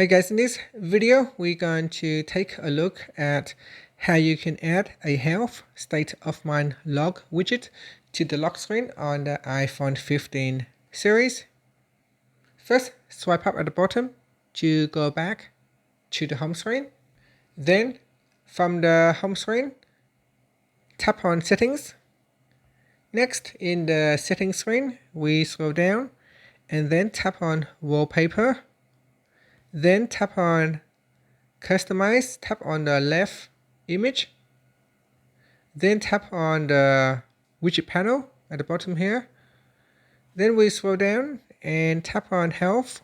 Hey guys, in this video we're going to take a look at how you can add a health state of mind log widget to the lock screen on the iPhone 15 series. First, swipe up at the bottom to go back to the home screen. Then from the home screen, tap on settings. Next, in the settings screen, we scroll down and then tap on wallpaper. Then tap on customize, tap on the left image. Then tap on the widget panel at the bottom here. Then we scroll down and tap on health.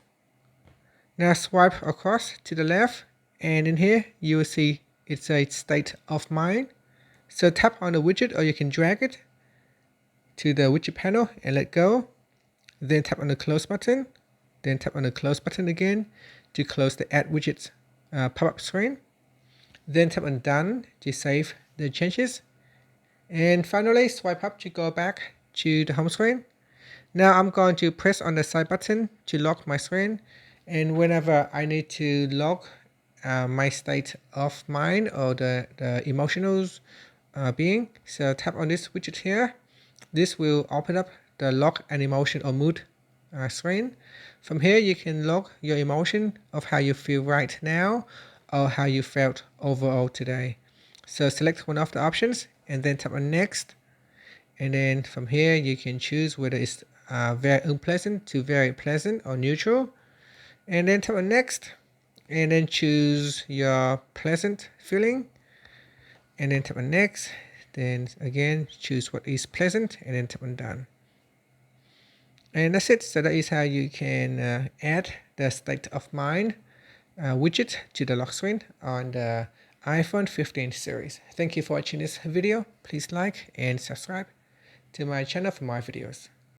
Now swipe across to the left, and in here you will see it's a state of mind. So tap on the widget, or you can drag it to the widget panel and let go. Then tap on the close button. Then tap on the close button again to close the add widgets pop-up screen. Then tap on done to save the changes. And finally swipe up to go back to the home screen. Now I'm going to press on the side button to lock my screen, and whenever I need to lock my state of mind or the emotional being, so tap on this widget here. This will open up the lock and emotion or mood screen. From here you can log your emotion of how you feel right now or how you felt overall today. So select one of the options and then tap on next, and then from here you can choose whether it's very unpleasant to very pleasant or neutral, and then tap on next and then choose your pleasant feeling, and then tap on next, then again choose what is pleasant and then tap on done. And that's it. So that is how you can add the state of mind widget to the lock screen on the iPhone 15 series. Thank you for watching this video. Please like and subscribe to my channel for more videos.